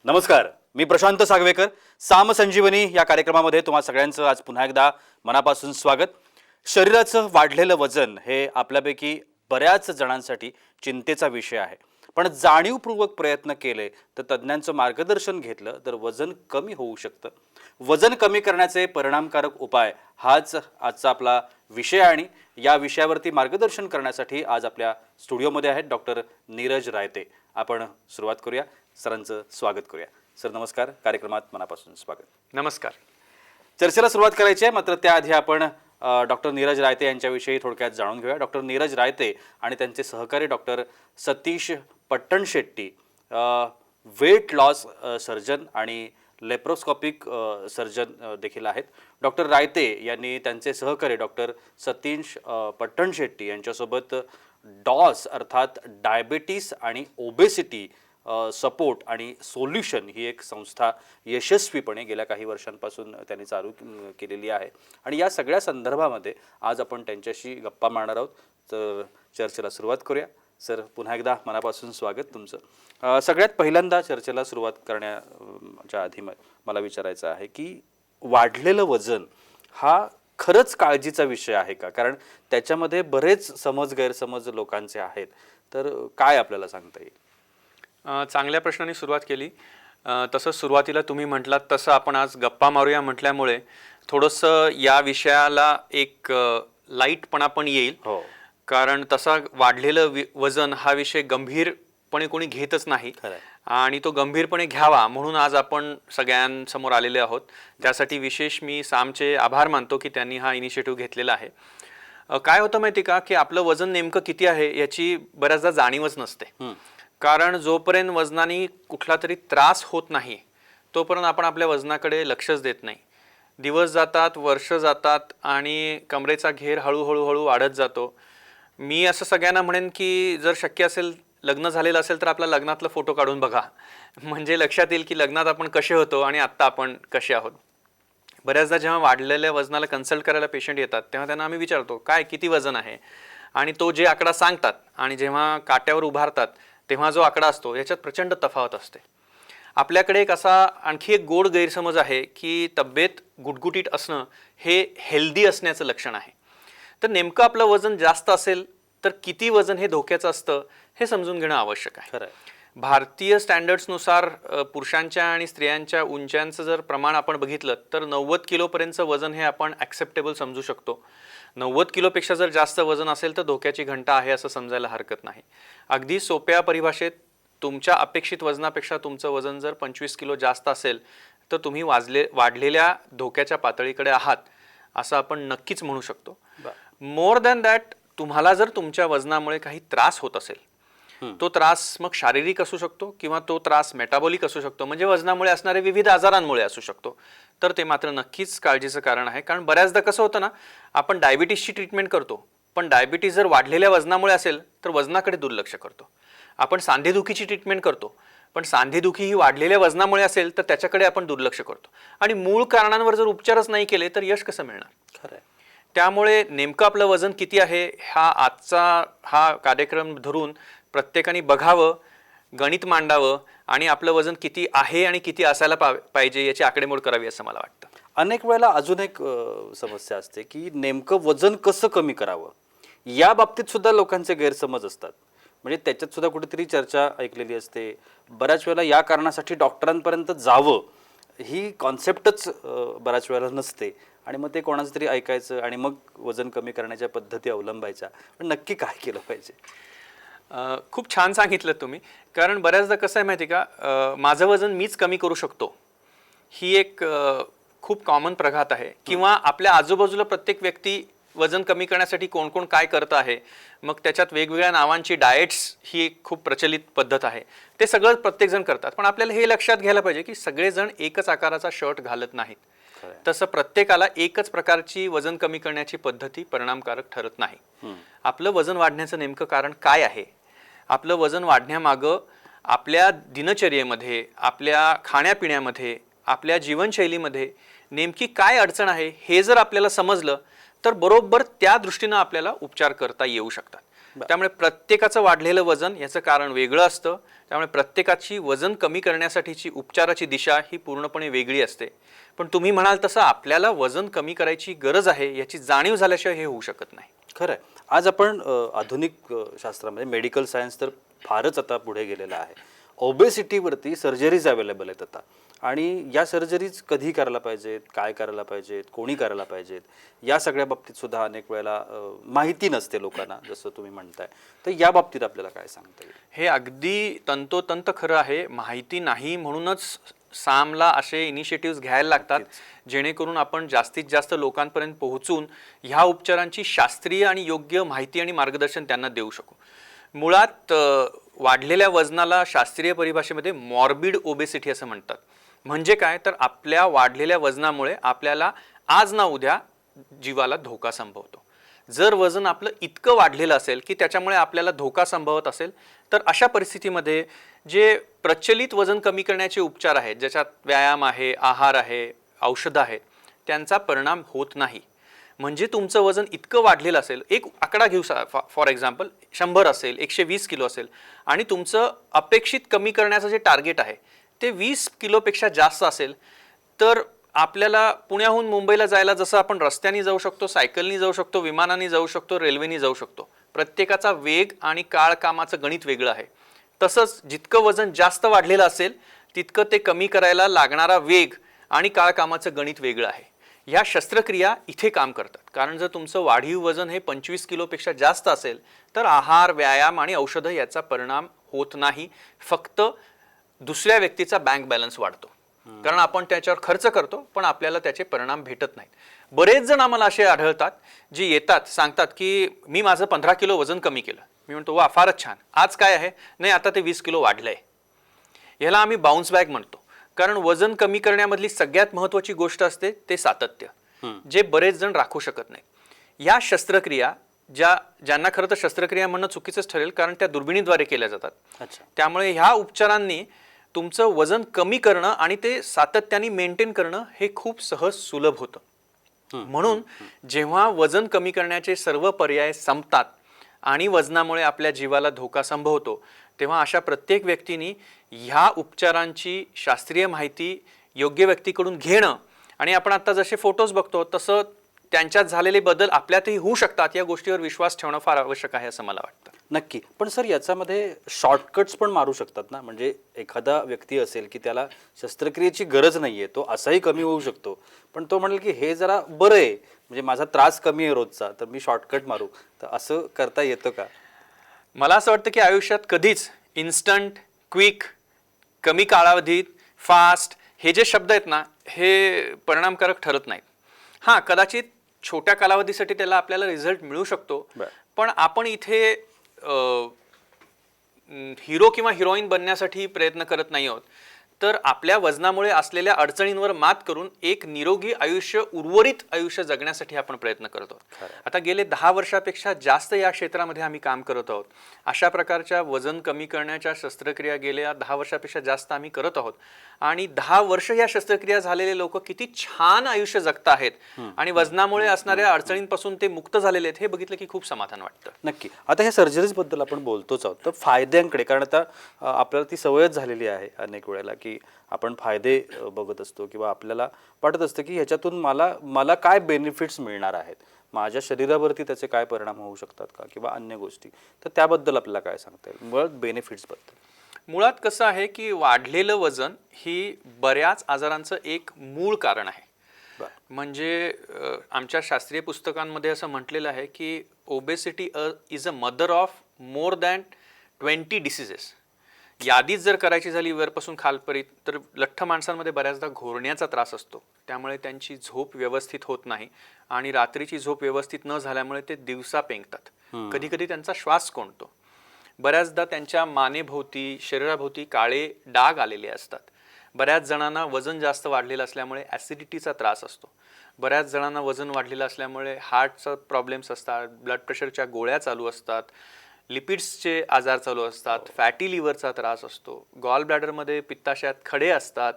नमस्कार, मी प्रशांत सागवेकर. साम संजीवनी या कार्यक्रमामध्ये तुम्हा सगळ्यांचं आज पुन्हा एकदा मनापासून स्वागत. शरीराचं वाढलेलं वजन हे आपल्यापैकी बऱ्याच जणांसाठी चिंतेचा विषय आहे. पण जाणीवपूर्वक प्रयत्न केले तर तज्ज्ञांचं मार्गदर्शन घेतलं तर वजन कमी होऊ शकतं. वजन कमी करण्याचे परिणामकारक उपाय हाच आजचा आपला विषय आणि या विषयावरती मार्गदर्शन करण्यासाठी आज आपल्या स्टुडिओमध्ये आहेत डॉक्टर नीरज रायते. आपण सुरुवात करूया. सरांचं स्वागत करूया. सर नमस्कार, कार्यक्रमात मनापासून स्वागत. नमस्कार. चर्चेला सुरुवात करायची आहे, मात्र त्याआधी आपण डॉक्टर नीरज रायते यांच्याविषयी थोडक्यात जाणून घेऊया. डॉक्टर नीरज रायते आणि त्यांचे सहकारी doctor Satish Pattanshetti weight loss surgeon आणि लेप्रोस्कोपिक सर्जन देखील आहेत. डॉक्टर रायते यांनी त्यांचे सहकारी डॉक्टर सतीश पट्टणशेट्टी यांच्यासोबत डॉस अर्थात डायबिटीस आणि ओबेसिटी सपोर्ट आणि सोल्युशन ही एक संस्था यशस्वीपणे गेल्या काही वर्षांपासून त्यांनी चालू केलेली आहे आणि या सगळ्या संदर्भामध्ये आज आपण त्यांच्याशी गप्पा मारणार आहोत. तर चर्चेला सुरुवात करूया. सर पुन्हा एकदा मनापासून स्वागत तुमचं. सगळ्यात पहिल्यांदा चर्चेला सुरुवात करण्याच्या आधी मला विचारायचं आहे की वाढलेलं वजन हा खरंच काळजीचा विषय आहे का? कारण त्याच्यामध्ये बरेच गैरसमज लोकांचे आहेत. तर काय आपल्याला सांगता येईल? चांगल्या प्रश्नाने सुरुवात केली. तसं सुरुवातीला तुम्ही म्हटलात तसं आपण आज गप्पा मारूया म्हटल्यामुळे थोडंसं या विषयाला एक लाईटपणा पण येईल. हो. कारण तसा वाढलेलं वजन हा विषय गंभीरपणे कोणी घेतच नाही आणि तो गंभीरपणे घ्यावा म्हणून आज आपण सगळ्यांसमोर आलेले आहोत. त्यासाठी विशेष मी सामचे आभार मानतो की त्यांनी हा इनिशिएटिव्ह घेतलेला आहे. काय होतं माहिती का की आपलं वजन नेमकं किती आहे याची बऱ्याचदा जाणीवच नसते. कारण जोपर्यंत वजनाने कुठला तरी त्रास होत नाही तोपर्यंत आपण आपल्या वजनाकडे लक्षच देत नाही. दिवस जातात, वर्ष जातात आणि कमरेचा घेर हळूहळू वाढत जातो. मी असं सगळ्यांना म्हणेन की जर शक्य असेल, लग्न झालेलं असेल तर आपला लग्नातला फोटो काढून बघा, म्हणजे लक्षात येईल की लग्नात आपण कसे होतो आणि आत्ता आपण कसे आहोत. बऱ्याचदा जेव्हा वाढलेल्या वजनाला कन्सल्ट करायला पेशंट येतात तेव्हा त्यांना आम्ही विचारतो काय किती वजन आहे, आणि तो जे आकडा सांगतात आणि जेव्हा काट्यावर उभारतात तेव्हा जो आकडा असतो याच्यात प्रचंड तफावत असते. आपल्याकडे एक असा आणखी एक गोड गैरसमज आहे की तब्येत गुटगुटीत असणं हे हेल्दी असण्याचं लक्षण आहे. तर नेमकं आपलं वजन जास्त असेल तर किती वजन हे धोक्याचं असतं हे समजून घेणं आवश्यक आहे. भारतीय स्टँडर्ड्सनुसार पुरुषांच्या आणि स्त्रियांच्या उंच्यांचं जर प्रमाण आपण बघितलं तर 90 किलोपर्यंतचं वजन हे आपण ॲक्सेप्टेबल समजू शकतो. 90 किलोपेक्षा जर जास्त वजन असेल तर धोक्याची घंटा आहे असं समजायला हरकत नाही. अगदी सोप्या परिभाषेत तुमच्या अपेक्षित वजनापेक्षा तुमचं वजन जर 25 किलो जास्त असेल तर तुम्ही वाढलेल्या धोक्याच्या पातळीकडे आहात असं आपण नक्कीच म्हणू शकतो. मोर दॅन दॅट, तुम्हाला जर तुमच्या वजनामुळे काही त्रास होत असेल, तो त्रास मग शारीरिक असू शकतो किंवा तो त्रास मेटाबॉलिक असू शकतो, म्हणजे वजनामुळे असणारे विविध आजारांमुळे असू शकतो, तर ते मात्र नक्कीच काळजीचं कारण आहे. कारण बऱ्याचदा कसं होतं ना, आपण डायबिटीसची ट्रीटमेंट करतो पण डायबिटीस जर वाढलेल्या वजनामुळे असेल तर वजनाकडे दुर्लक्ष करतो. आपण सांधेदुखीची ट्रीटमेंट करतो पण सांधेदुखी ही वाढलेल्या वजनामुळे असेल तर त्याच्याकडे आपण दुर्लक्ष करतो आणि मूळ कारणांवर जर उपचारच नाही केले तर यश कसं मिळणार? खरं. त्यामुळे नेमकं आपलं वजन किती आहे हा कार्यक्रम धरून प्रत्येकाने बघावं, गणित मांडावं आणि आपलं वजन किती आहे आणि किती असायला पाहिजे याची आकडेमोड करावी असं मला वाटतं. अनेक वेळेला अजून एक समस्या असते की नेमकं वजन कसं कमी करावं या बाबतीत सुद्धा लोकांचे गैरसमज असतात. म्हणजे त्याच्यात सुद्धा कुठेतरी चर्चा ऐकलेली असते. बऱ्याच वेळेला या कारणासाठी डॉक्टरांपर्यंत जावं ही कॉन्सेप्टच बऱ्याच वेळेला नसते आणि मग ते कोणाचं तरी ऐकायचं आणि मग वजन कमी करण्याच्या पद्धती अवलंबायच्या. पण नक्की काय केलं पाहिजे? खूप छान सांगितलं तुम्ही. कारण बऱ्याचदा कसं आहे माहिती का, माझं वजन मीच कमी करू शकतो ही एक खूप कॉमन प्रघात आहे. किंवा आपल्या आजूबाजूला प्रत्येक व्यक्ती वजन कमी करण्यासाठी कोण कोण काय करतं आहे, मग त्याच्यात वेगवेगळ्या नावांची डाएट्स ही एक खूप प्रचलित पद्धत आहे. ते सगळं प्रत्येकजण करतात पण आपल्याला हे लक्षात घ्यायला पाहिजे की सगळेजण एकच आकाराचा शर्ट घालत नाहीत. तसं प्रत्येकाला एकच प्रकारची वजन कमी करण्याची पद्धती परिणामकारक ठरत नाही. आपलं वजन वाढण्याचं नेमकं कारण काय आहे? आपलं वजन वाढण्यामागं आपल्या दिनचर्येमध्ये, आपल्या खाण्यापिण्यामध्ये, आपल्या जीवनशैलीमध्ये नेमकी काय अडचण आहे हे जर आपल्याला समजलं तर बरोबर त्या दृष्टीनं आपल्याला उपचार करता येऊ शकतात. त्यामुळे प्रत्येकाचं वाढलेलं वजन याचं कारण वेगळं असतं. त्यामुळे प्रत्येकाची वजन कमी करण्यासाठीची उपचाराची दिशा ही पूर्णपणे वेगळी असते. पण तुम्ही म्हणाल तसं आपल्याला वजन कमी करायची गरज आहे याची जाणीव झाल्याशिवाय हे होऊ शकत नाही. खरं आहे. आज आपण आधुनिक शास्त्रामध्ये मेडिकल सायन्स तर फारच आता पुढे गेलेला आहे. ओबेसिटीवरती सर्जरीज अवेलेबल आहेत आता, आणि या सर्जरीज कधी करायला पाहिजेत, काय करायला पाहिजेत, कोणी करायला पाहिजेत, या सगळ्या बाबतीत सुद्धा अनेक वेळेला माहिती नसते लोकांना, जसं तुम्ही म्हणताय. तर या बाबतीत आपल्याला काय सांगता येईल? हे अगदी तंतोतंत खरं आहे. माहिती नाही म्हणूनच सामला असे इनिशिएटिव्ह घ्यायला लागतात जेणेकरून आपण जास्तीत जास्त लोकांपर्यंत पोहोचून ह्या उपचारांची शास्त्रीय आणि योग्य माहिती आणि मार्गदर्शन त्यांना देऊ शकू. मुळात वाढलेल्या वजनाला शास्त्रीय परिभाषेमध्ये मॉर्बिड ओबेसिटी असं म्हणतात. म्हणजे काय तर आपल्या वाढलेल्या वजनामुळे आपल्याला आज ना उद्या जीवाला धोका संभवतो. जर वजन आपलं इतकं वाढलेलं असेल की त्याच्यामुळे आपल्याला धोका संभवत असेल तर अशा परिस्थितीमध्ये जे प्रचलित वजन कमी करण्याचे उपचार आहेत, ज्याच्यात व्यायाम आहे, आहार आहे, औषधं आहेत, त्यांचा परिणाम होत नाही. म्हणजे तुमचं वजन इतकं वाढलेलं असेल, एक आकडा घेऊ, फॉर एक्झाम्पल 100 असेल, 120 किलो असेल, आणि तुमचं अपेक्षित कमी करण्याचं जे टार्गेट आहे ते 20 किलोपेक्षा जास्त असेल, तर आपल्याला पुण्याहून मुंबईला जायला जसं आपण रस्त्याने जाऊ शकतो, सायकलनी जाऊ शकतो, विमानाने जाऊ शकतो, रेल्वेने जाऊ शकतो. प्रत्येकाचा वेग आणि काळ कामाचं गणित वेगळं आहे. तसंच जितकं वजन जास्त वाढलेलं असेल तितकं ते कमी करायला लागणारा वेग आणि काळ कामाचं गणित वेगळं आहे. ह्या शस्त्रक्रिया इथे काम करतात. कारण जर तुमचं वाढीव वजन हे 25 किलोपेक्षा जास्त असेल तर आहार, व्यायाम आणि औषधं याचा परिणाम होत नाही. फक्त दुसऱ्या व्यक्तीचा बँक बॅलन्स वाढतो, कारण आपण त्याच्यावर खर्च करतो पण आपल्याला त्याचे परिणाम भेटत नाहीत. बरेच जण आम्हाला असे आढळतात जे येतात, सांगतात की मी माझं 15 किलो वजन कमी केलं. मी म्हणतो वा, फारच छान, आज काय आहे? नाही, आता ते 20 किलो वाढलंय. याला आम्ही बाउन्स बॅक म्हणतो. कारण वजन कमी करण्यामधली सगळ्यात महत्त्वाची गोष्ट असते ते सातत्य, जे बरेच जण राखू शकत नाही. या शस्त्रक्रिया ज्यांना खरं तर शस्त्रक्रिया म्हणणं चुकीचंच ठरेल, कारण त्या दुर्बिणीद्वारे केल्या जातात. त्यामुळे ह्या उपचारांनी तुमचं वजन कमी करणं आणि ते सातत्याने मेंटेन करणं हे खूप सहज सुलभ होतं. म्हणून जेव्हा वजन कमी करण्याचे सर्व पर्याय संपतात आणि वजनामुळे आपल्या जीवाला धोका संभवतो, तेव्हा अशा प्रत्येक व्यक्तीने ह्या उपचारांची शास्त्रीय माहिती योग्य व्यक्तीकडून घेणं, आणि आपण आता जसे फोटोज बघतो तसं त्यांच्यात झालेले बदल आपल्यातही होऊ शकतात, या गोष्टीवर विश्वास ठेवणं फार आवश्यक आहे असं मला वाटतं. नक्की. पण सर, याच्यामध्ये शॉर्टकट्स पण मारू शकतात ना? म्हणजे एखादा व्यक्ती असेल की त्याला शस्त्रक्रियेची गरज नाहीये, तो असाही कमी होऊ शकतो, पण तो म्हणेल की हे जरा बरं आहे, म्हणजे माझा त्रास कमी आहे रोजचा, तर मी शॉर्टकट मारू. तर असं करता येतं का? मला असं वाटतं की आयुष्यात कधीच इन्स्टंट, क्विक, कमी कालावधीत, फास्ट हे जे शब्द आहेत ना, हे परिणामकारक ठरत नाहीत. हां, कदाचित छोट्या कालावधीसाठी त्याला आपल्याला रिझल्ट मिळू शकतो, पण आपण इथे हिरो किंवा हिरोईन बनण्यासाठी प्रयत्न करत नाही आहोत, तर आपल्या वजनामुळे असलेल्या अडचणींवर मात करून एक निरोगी आयुष्य, उर्वरित आयुष्य जगण्यासाठी आपण प्रयत्न करत आहोत. आता गेले 10 वर्षापेक्षा जास्त या क्षेत्रामध्ये आम्ही काम करत आहोत. अशा प्रकारच्या वजन कमी करण्याच्या शस्त्रक्रिया गेल्या 10 वर्षापेक्षा जास्त आम्ही करत आहोत, आणि 10 वर्ष या शस्त्रक्रिया झालेले लोक किती छान आयुष्य जगत आहेत आणि वजनामुळे असणाऱ्या अडचणींपासून ते मुक्त झालेले आहेत, हे बघितलं की खूप समाधान वाटतं. नक्की. आता ह्या सर्जरीज बद्दल आपण बोलतोच आहोत, तर फायद्यांकडे, कारण आता आपल्याला ती सवयच झालेली आहे अनेक वेळेला की आपण फायदे बघत असतो, किंवा आपल्याला वाटत असतं की ह्याच्यातून मला काय बेनिफिट्स मिळणार आहेत, माझ्या शरीरावरती त्याचे काय परिणाम होऊ शकतात का, किंवा अन्य गोष्टी. तर त्याबद्दल आपल्याला काय सांगता येईल, मुळात बेनिफिट्स बद्दल? मुळात कसं आहे की वाढलेलं वजन ही बऱ्याच आजारांचं एक मूळ कारण आहे. म्हणजे आमच्या शास्त्रीय पुस्तकांमध्ये असं म्हटलेलं आहे की obesity is a mother of more than 20 diseases. यादीच जर करायची झाली वरपासून खालपर्यंत, तर लठ्ठ माणसांमध्ये बऱ्याचदा घोरण्याचा त्रास असतो. त्यामुळे त्यांची झोप व्यवस्थित होत नाही, आणि रात्रीची झोप व्यवस्थित न झाल्यामुळे ते दिवसा पेंगतात. कधी कधी त्यांचा श्वास कोंडतो. बऱ्याचदा त्यांच्या मानेभोवती, शरीराभोवती काळे डाग आलेले असतात. बऱ्याच जणांना वजन जास्त वाढलेलं असल्यामुळे ॲसिडिटीचा त्रास असतो. बऱ्याच जणांना वजन वाढलेलं असल्यामुळे हार्टचा प्रॉब्लेम्स असतात, ब्लड प्रेशरच्या गोळ्या चालू असतात, लिपिड्सचे आजार चालू असतात, फॅटी लिव्हरचा त्रास असतो, गॉल ब्लॅडरमध्ये पित्ताशयात खडे असतात,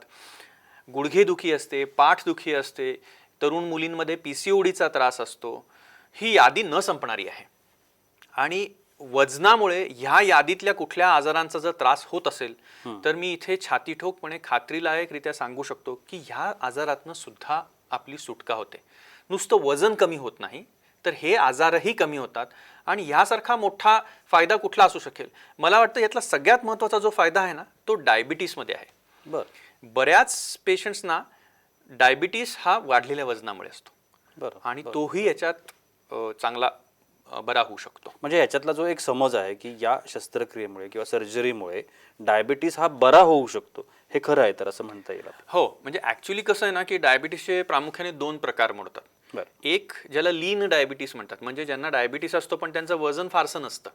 गुडघेदुखी असते, पाठदुखी असते, तरुण मुलींमध्ये PCODचा त्रास असतो. ही यादी न संपणारी आहे. आणि वजनामुळे ह्या यादीतल्या कुठल्या आजारांचा जर त्रास होत असेल तर मी इथे छातीठोकपणे खात्रीलायकरित्या सांगू शकतो की ह्या आजारातनं सुद्धा आपली सुटका होते. नुसतं वजन कमी होत नाही तर हे आजारही कमी होतात. आणि ह्यासारखा मोठा फायदा कुठला असू शकेल? मला वाटतं यातला सगळ्यात महत्त्वाचा जो फायदा आहे ना तो डायबिटीसमध्ये आहे. बरं बऱ्याच पेशंट्सना डायबिटीस हा वाढलेल्या वजनामुळे असतो बरं आणि तोही याच्यात चांगला बरा होऊ शकतो. म्हणजे याच्यातला जो एक समज आहे की या शस्त्रक्रियेमुळे किंवा सर्जरीमुळे डायबिटीस हा बरा होऊ शकतो, हे खरं आहे तर असं म्हणता येईल आपल्याला? हो, म्हणजे ऍक्च्युली कसं आहे ना की डायबिटीसचे प्रामुख्याने 2 प्रकार मोडतात. बरं. एक ज्याला लीन डायबिटीस म्हणतात, म्हणजे ज्यांना डायबिटीस असतो पण त्यांचं वजन फारसं नसतं.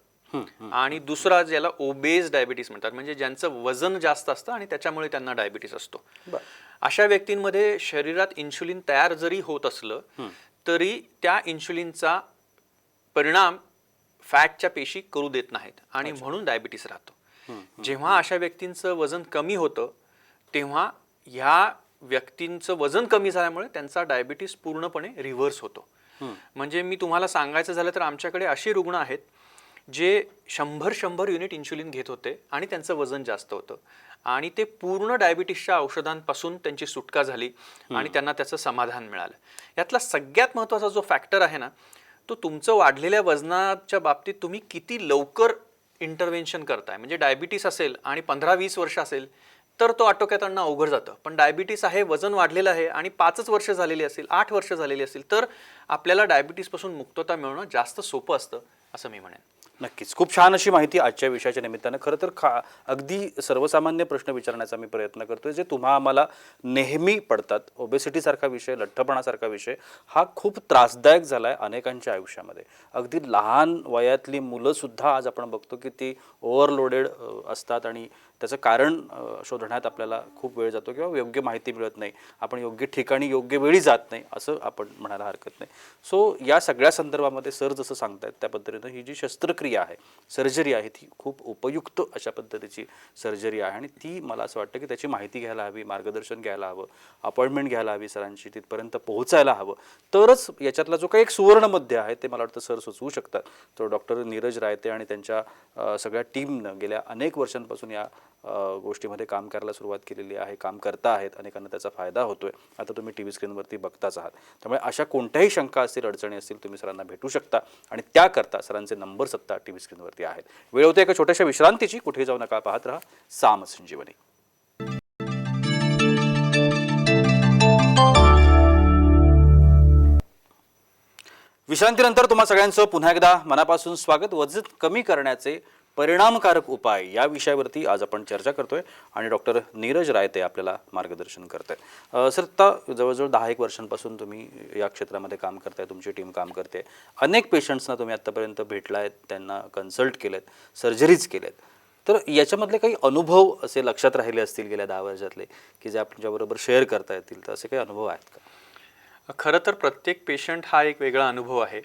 आणि दुसरा ज्याला ओबेज डायबिटीस म्हणतात, म्हणजे ज्यांचं वजन जास्त असतं आणि त्याच्यामुळे त्यांना डायबिटीस असतो. बरं. अशा व्यक्तींमध्ये शरीरात इन्शुलिन तयार जरी होत असलं तरी त्या इन्शुलिनचा परिणाम फॅटच्या पेशी करू देत नाहीत आणि म्हणून डायबिटीस राहतो. जेव्हा अशा व्यक्तींचं वजन कमी होतं तेव्हा ह्या व्यक्तींचं वजन कमी झाल्यामुळे त्यांचा डायबिटीस पूर्णपणे रिव्हर्स होतो. म्हणजे मी तुम्हाला सांगायचं झालं तर आमच्याकडे अशी रुग्ण आहेत जे 100 युनिट इन्शुलिन घेत होते आणि त्यांचं वजन जास्त होतं आणि ते पूर्ण डायबिटीसच्या औषधांपासून त्यांची सुटका झाली आणि त्यांना त्याचं समाधान मिळालं. यातला सगळ्यात महत्त्वाचा जो फॅक्टर आहे ना तो तुमचं वाढलेल्या वजनाच्या बाबतीत तुम्ही किती लवकर इंटरव्हेन्शन करताय. म्हणजे डायबिटीस असेल आणि 15-20 वर्ष असेल तर तो आटोक्यात आणणं अवघड जातं. पण डायबिटीस आहे, वजन वाढलेलं आहे आणि 5च वर्ष झालेली असेल, 8 वर्ष झालेली असेल तर आपल्याला डायबिटीसपासून मुक्तता मिळवणं जास्त सोपं असतं असं मी म्हणेन. नक्कीच खूप छान अशी माहिती आजच्या विषयाच्या निमित्तानं. खरं तर अगदी सर्वसामान्य प्रश्न विचारण्याचा मी प्रयत्न करतोय जे तुम्हा आम्हाला नेहमी पडतात. ओबेसिटीसारखा विषय, लठ्ठपणासारखा विषय हा खूप त्रासदायक झाला आहे अनेकांच्या आयुष्यामध्ये. अगदी लहान वयातली मुलंसुद्धा आज आपण बघतो की ती ओव्हरलोडेड असतात आणि त्याचं कारण शोधण्यात आपल्याला खूप वेळ जातो किंवा योग्य माहिती मिळत नाही, आपण योग्य ठिकाणी योग्य वेळी जात नाही असं आपण म्हणायला हरकत नाही. सो या सगळ्या संदर्भामध्ये सर जसं सांगतायत त्या पद्धतीनं ही जी शस्त्रक्रिया आहे, सर्जरी आहे, ती खूप उपयुक्त अशा पद्धतीची सर्जरी आहे आणि ती मला असं वाटतं की त्याची माहिती घ्यायला हवी, मार्गदर्शन घ्यायला हवं, अपॉइंटमेंट घ्यायला हवी सरांची, तिथपर्यंत पोहोचायला हवं. तरच याच्यातला जो काही एक सुवर्णमध्य आहे ते मला वाटतं सर सुचवू शकतात. तो डॉक्टर नीरज रायते आणि त्यांच्या सगळ्या टीमनं गेल्या अनेक वर्षांपासून या गोष्टीमध्ये काम करायला सुरुवात केलेली आहे, काम करता आहेत, अनेकांना त्याचा फायदा होतोय. आता तुम्ही टी व्ही स्क्रीनवरती बघताच आहात. त्यामुळे अशा कोणत्याही शंका असतील, अडचणी असतील, तुम्ही सरांना भेटू शकता आणि त्याकरता सरांचे नंबर सत्ता टी व्ही स्क्रीनवरती आहेत. वेळ होते एका छोट्याशा विश्रांतीची, कुठेही जाऊ नका, पाहत राहा साम संजीवनी. विश्रांतीनंतर तुम्हा सगळ्यांचं पुन्हा एकदा मनापासून स्वागत. वजन कमी करण्याचे परिणामकारक उपाय या विषयावरती आज आपण चर्चा करतोय आणि डॉक्टर नीरज रायते आपल्याला मार्गदर्शन करतायत. सर, आता जवळजवळ 10-1 वर्षांपासून तुम्ही या क्षेत्रामध्ये काम करताय, तुमची टीम काम करते. अनेक पेशंट्सना तुम्ही आत्तापर्यंत भेटलायत, त्यांना कन्सल्ट केलेत, सर्जरीज केलेत. तर याच्यामधले काही अनुभव असे लक्षात राहिले असतील गेल्या 10 वर्षातले की जे आपल्याबरोबर शेअर करता येतील, तर असे काही अनुभव आहेत का? खरं तर प्रत्येक पेशंट हा एक वेगळा अनुभव आहे.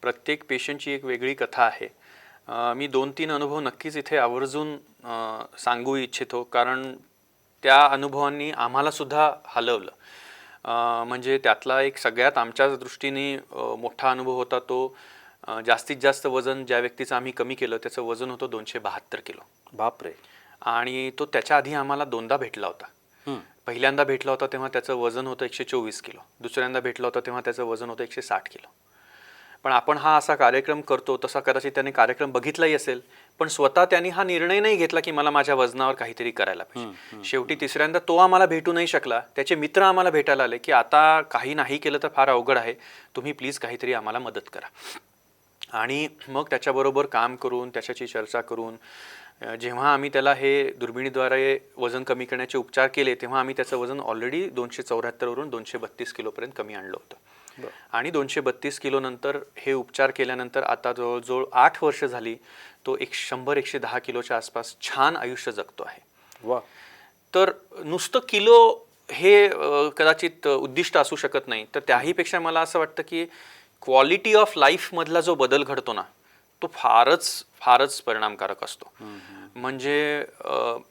प्रत्येक पेशंटची एक वेगळी कथा आहे. मी 2-3 अनुभव नक्कीच इथे आवर्जून सांगू इच्छितो कारण त्या अनुभवांनी आम्हाला सुद्धा हलवलं. म्हणजे त्यातला एक सगळ्यात आमच्या दृष्टीने मोठा अनुभव होता तो जास्तीत जास्त वजन ज्या व्यक्तीचं आम्ही कमी केलं त्याचं वजन होतं 272 किलो. बापरे. आणि तो त्याच्या आधी आम्हाला 2दा भेटला होता. पहिल्यांदा भेटला होता तेव्हा त्याचं वजन होतं 124 किलो. दुसऱ्यांदा भेटला होता तेव्हा त्याचं वजन होतं 160 किलो. पण आपण हा असा कार्यक्रम करतो, तसा कदाचित त्याने कार्यक्रम बघितलाही असेल, पण स्वतः त्यांनी हा निर्णय नाही घेतला की मला माझ्या वजनावर काहीतरी करायला पाहिजे. शेवटी तिसऱ्यांदा तो आम्हाला भेटू नाही शकला. त्याचे मित्र आम्हाला भेटायला आले की आता काही नाही केलं तर फार अवघड आहे, तुम्ही प्लीज काहीतरी आम्हाला मदत करा. आणि मग त्याच्याबरोबर काम करून, त्याच्याशी चर्चा करून जेव्हा आम्ही त्याला हे दुर्बिणीद्वारे वजन कमी करण्याचे उपचार केले तेव्हा आम्ही त्याचं वजन ऑलरेडी 274 वरून 232 किलोपर्यंत कमी आणलं होतं. आणि 232 किलो नंतर हे उपचार केल्यानंतर आता जवळजवळ 8 वर्ष झाली तो 100-110 किलोच्या आसपास छान आयुष्य जगतो आहे. वा. तर नुसतं किलो हे कदाचित उद्दिष्ट असू शकत नाही, तर त्याहीपेक्षा मला असं वाटतं की क्वालिटी ऑफ लाईफमधला जो बदल घडतो ना तो फारच परिणामकारक असतो. म्हणजे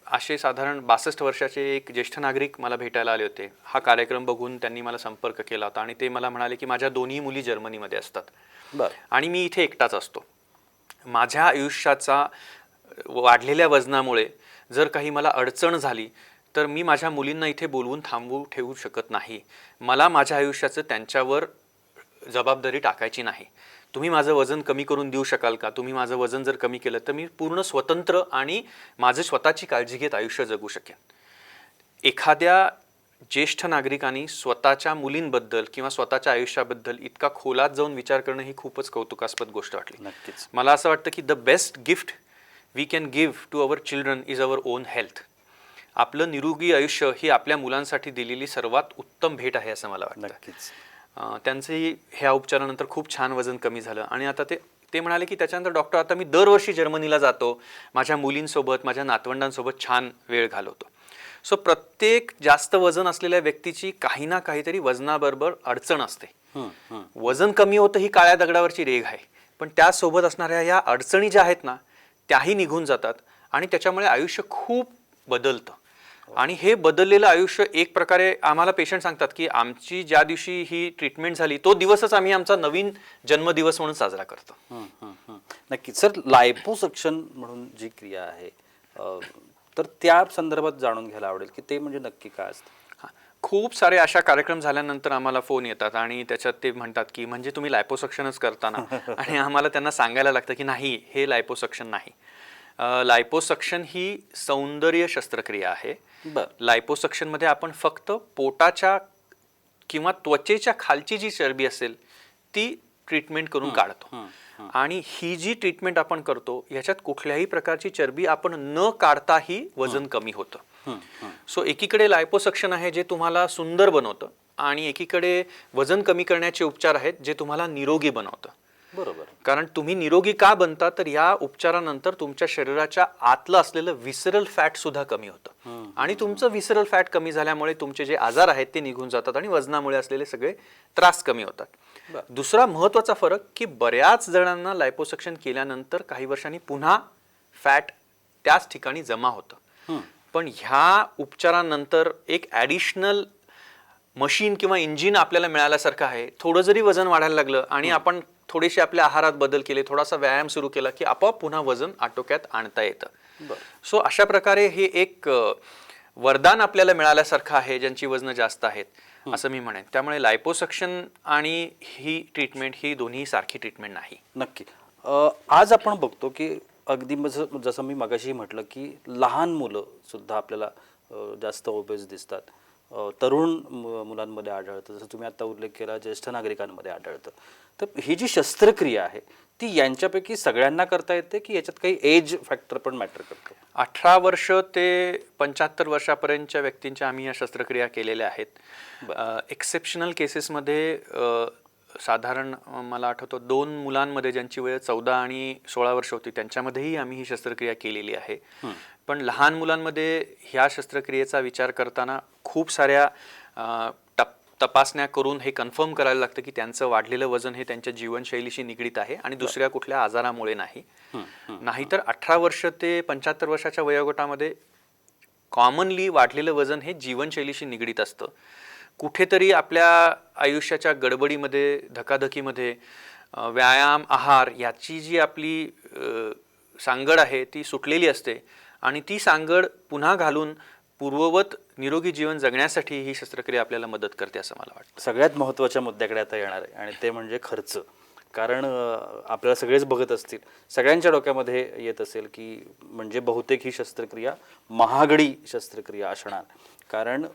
असे साधारण 62 वर्षाचे एक ज्येष्ठ नागरिक मला भेटायला आले होते. हा कार्यक्रम बघून त्यांनी मला संपर्क केला होता आणि ते मला म्हणाले की माझ्या दोन्ही मुली जर्मनीमध्ये असतात आणि मी इथे एकटाच असतो माझ्या आयुष्याचा वाढलेल्या वजनामुळे जर काही मला अडचण झाली तर मी माझ्या मुलींना इथे बोलवून थांबवू ठेवू शकत नाही. मला माझ्या आयुष्याचं त्यांच्यावर जबाबदारी टाकायची नाही. तुम्ही माझं वजन कमी करून देऊ शकाल का? तुम्ही माझं वजन जर कमी केलं तर मी पूर्ण स्वतंत्र आणि माझं स्वतःची काळजी घेत आयुष्य जगू शकेन. एखाद्या ज्येष्ठ नागरिकांनी स्वतःच्या मुलींबद्दल किंवा स्वतःच्या आयुष्याबद्दल इतका खोलात जाऊन विचार करणं ही खूपच कौतुकास्पद गोष्ट वाटली. नक्कीच. मला असं वाटतं की the best gift we can give to our children is our own health. आपलं निरोगी आयुष्य ही आपल्या मुलांसाठी दिलेली सर्वात उत्तम भेट आहे असं मला वाटतं. नक्कीच. त्यांचंही ह्या उपचारानंतर खूप छान वजन कमी झालं आणि आता ते म्हणाले की त्याच्यानंतर डॉक्टर आता मी दरवर्षी जर्मनीला जातो, माझ्या मुलींसोबत माझ्या नातवंडांसोबत छान वेळ घालवतो. सो प्रत्येक जास्त वजन असलेल्या व्यक्तीची काही ना काहीतरी वजनाबरोबर अडचण असते. वजन कमी होतं ही काळ्या दगडावरची रेघ आहे, पण त्यासोबत असणाऱ्या या अडचणी ज्या आहेत ना त्याही निघून जातात आणि त्याच्यामुळे आयुष्य खूप बदलतं. आणि हे बदललेलं आयुष्य एक प्रकारे आम्हाला पेशंट सांगतात की आमची ज्या दिवशी ही ट्रीटमेंट झाली तो दिवसच आम्ही आमचा नवीन जन्मदिवस म्हणून साजरा करतो. नक्कीच. सर, लायपोसक्शन म्हणून जी क्रिया आहे तर त्या संदर्भात जाणून घ्यायला आवडेल की ते म्हणजे नक्की काय असतं. खूप सारे अशा कार्यक्रम झाल्यानंतर आम्हाला फोन येतात आणि त्याच्यात ते म्हणतात की म्हणजे तुम्ही लायपोसक्शनच करताना आणि आम्हाला त्यांना सांगायला लागतं की नाही, हे लायपोसक्शन नाही. लायपोसक्शन ही सौंदर्य शस्त्रक्रिया आहे. लायपोसक्शनमध्ये आपण फक्त पोटाच्या किंवा त्वचेच्या खालची जी चरबी असेल ती ट्रीटमेंट करून काढतो. आणि ही जी ट्रीटमेंट आपण करतो ह्याच्यात कुठल्याही प्रकारची चरबी आपण न काढताही वजन कमी होतं. सो एकीकडे लायपोसक्शन आहे जे तुम्हाला सुंदर बनवतं आणि एकीकडे वजन कमी करण्याचे उपचार आहेत जे तुम्हाला निरोगी बनवतं. बरोबर. कारण तुम्ही निरोगी का बनता तर या उपचारानंतर तुमच्या शरीराच्या आतलं असलेलं विसरल फॅट सुद्धा कमी होतं आणि तुमचं विसरल फॅट कमी झाल्यामुळे तुमचे जे आजार आहेत ते निघून जातात आणि वजनामुळे असलेले सगळे त्रास कमी होतात. दुसरा महत्वाचा फरक की बऱ्याच जणांना लायपोसक्शन केल्यानंतर काही वर्षांनी पुन्हा फॅट त्याच ठिकाणी जमा होतं. पण ह्या उपचारानंतर एक ॲडिशनल मशीन किंवा इंजिन आपल्याला मिळाल्यासारखं आहे. थोडं जरी वजन वाढायला लागलं आणि आपण थोडेसे आपल्या आहारात बदल केले, थोडासा व्यायाम सुरू केला की आपोआप पुन्हा वजन आटोक्यात आणता येतं. सो अशा प्रकारे हे एक वरदान आपल्याला मिळाल्यासारखं आहे ज्यांची वजन जास्त आहेत असं मी म्हणेन. त्यामुळे लायपोसक्शन आणि ही ट्रीटमेंट ही दोन्ही सारखी ट्रीटमेंट नाही. नक्की. आज आपण बघतो की अगदी जसं मी मगाशी म्हटलं की लहान मुलं सुद्धा आपल्याला जास्त ओबेस दिसतात. तरुण मुलांमध्ये आढळतं, जसं तुम्ही आता उल्लेख केला ज्येष्ठ नागरिकांमध्ये आढळतं. तर ही जी शस्त्रक्रिया आहे ती यांच्यापैकी सगळ्यांना करता येते की याच्यात काही एज फॅक्टर पण मॅटर करतो? 18 वर्ष ते 75 वर्षापर्यंतच्या व्यक्तींच्या आम्ही या शस्त्रक्रिया केलेल्या आहेत. एक्सेप्शनल केसेसमध्ये साधारण मला आठवतं 2 मुलांमध्ये ज्यांची वय 14 आणि 16 वर्ष होती त्यांच्यामध्येही आम्ही ही शस्त्रक्रिया केलेली आहे. पण लहान मुलांमध्ये ह्या शस्त्रक्रियेचा विचार करताना खूप साऱ्या तपासण्या करून हे कन्फर्म करायला लागतं की त्यांचं वाढलेलं वजन हे त्यांच्या जीवनशैलीशी निगडीत आहे आणि दुसऱ्या कुठल्या आजारामुळे नाही. नाहीतर 18 वर्ष ते 75 वर्षाच्या वयोगटामध्ये कॉमनली वाढलेलं वजन हे जीवनशैलीशी निगडीत असतं. कुठेतरी आपल्या आयुष्याच्या गडबडीमध्ये धकाधकीमध्ये व्यायाम आहार याची जी आपली सांगड आहे ती सुटलेली असते आणि ती सांगड पुन्हा घालून पूर्ववत निरोगी जीवन जगण्यासाठी ही शस्त्रक्रिया आपल्याला मदत करते असं मला वाटतं. सगळ्यात महत्त्वाच्या मुद्द्याकडे आता येणार आहे आणि ते म्हणजे खर्च. कारण आपल्याला सगळेच बघत असतील, सगळ्यांच्या डोक्यामध्ये येत असेल की म्हणजे बहुतेक ही शस्त्रक्रिया महागडी शस्त्रक्रिया असणार. कारण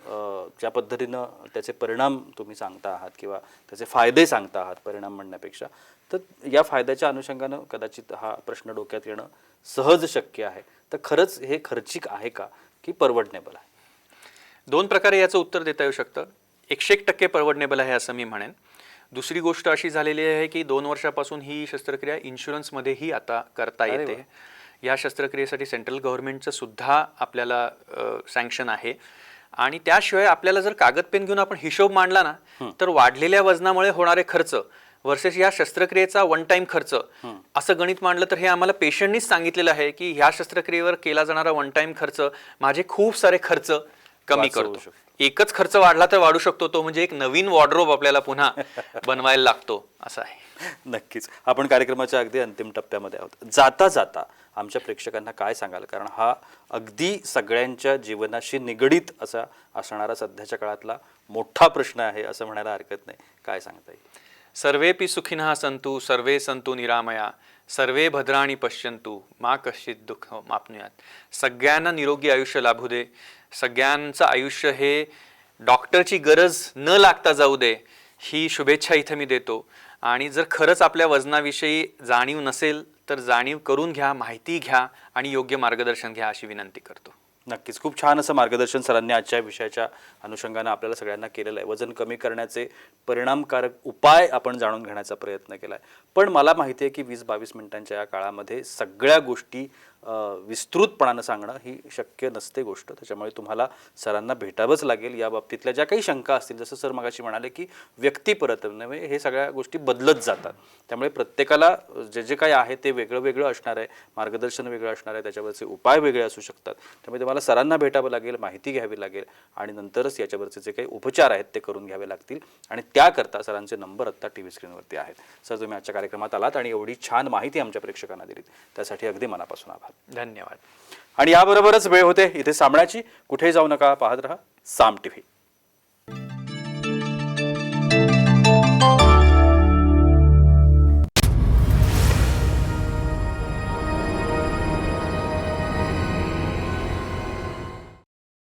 ज्या पद्धतीनं त्याचे परिणाम तुम्ही सांगता आहात किंवा त्याचे फायदे सांगता आहात परिणाम म्हणण्यापेक्षा, तर या फायद्याच्या अनुषंगानं कदाचित हा प्रश्न डोक्यात येणं सहज शक्य आहे. तर खरंच हे खर्चिक आहे का की परवडनेबल आहे? 2 प्रकारे याचं उत्तर देता येऊ शकतं. 101% परवडनेबल आहे असं मी म्हणेन. दुसरी गोष्ट अशी झालेली आहे की 2 वर्षापासून ही शस्त्रक्रिया इन्शुरन्समध्येही आता करता येते. या शस्त्रक्रियेसाठी सेंट्रल गव्हर्नमेंटचं सुद्धा आपल्याला सँक्शन आहे आणि त्याशिवाय आपल्याला जर कागद पेन घेऊन आपण हिशोब मांडला ना तर वाढलेल्या वजनामुळे होणारे खर्च वर्सेस या शस्त्रक्रियेचा वन टाइम खर्च असं गणित मांडलं तर हे आम्हाला पेशंटनीच सांगितलेलं आहे की ह्या शस्त्रक्रियेवर केला जाणारा वन टाइम खर्च माझे खूप सारे खर्च कमी करतो. एकच खर्च वाढला तर वाढू शकतो तो म्हणजे एक नवीन वॉर्डरोब आपल्याला पुन्हा बनवायला लागतो असं आहे. नक्कीच. आपण कार्यक्रमाच्या अगदी अंतिम टप्प्यामध्ये आहोत. जाता जाता आमच्या प्रेक्षकांना काय सांगाल? कारण हा अगदी सगळ्यांच्या जीवनाशी निगडीत असा असणारा सध्याच्या काळातला मोठा प्रश्न आहे असं म्हणायला हरकत नाही. काय सांगता येईल? सर्वेपि सुखिनः सन्तु सर्वे सन्तु निरामया सर्वे भद्राणि पश्यन्तु मा कश्चित् दुःख माप्नुयात. सगळ्यांना निरोगी आयुष्य लाभू दे. सगळ्यांचं आयुष्य हे डॉक्टरची गरज न लागता जाऊ दे, ही शुभेच्छा इथं मी देतो. आणि जर खरंच आपल्या वजनाविषयी जाणीव नसेल तर जाणीव करून घ्या, माहिती घ्या आणि योग्य मार्गदर्शन घ्या अशी विनंती करतो. नक्कीच. खूप छान असं मार्गदर्शन सरांनी आजच्या विषयाच्या अनुषंगानं आपल्याला सगळ्यांना केलेलं आहे. वजन कमी करण्याचे परिणामकारक उपाय आपण जाणून घेण्याचा प्रयत्न केला आहे. पण मला माहिती आहे की 20-22 मिनिटांच्या या काळामध्ये सगळ्या गोष्टी विस्तृतपणानं सांगणं ही शक्य नसते गोष्ट. त्याच्यामुळे तुम्हाला सरांना भेटावंच लागेल. या बाबतीतल्या ज्या काही शंका असतील, जसं सर मगाशी म्हणाले की व्यक्तिपरत्वे नव्हे, हे सगळ्या गोष्टी बदलत जातात. त्यामुळे प्रत्येकाला जे जे काही आहे ते वेगळं वेगळं असणार आहे, मार्गदर्शन वेगळं असणार आहे, त्याच्यावरचे उपाय वेगळे असू शकतात. त्यामुळे तुम्हाला सरांना भेटावं लागेल, माहिती घ्यावी लागेल आणि नंतरच याच्यावरचे जे काही उपचार आहेत ते करून घ्यावे लागतील. आणि त्याकरता सरांचे नंबर आत्ता TV स्क्रीनवरती आहेत. सर, तुम्ही आजच्या कार्यक्रमात आलात आणि एवढी छान माहिती आमच्या प्रेक्षकांना दिलीत, त्यासाठी अगदी मनापासून आभार. धन्यवाद. आणि याबरोबरच वेळ होते इथे सामण्याची. कुठेही जाऊ नका, पाहत रहा साम TV.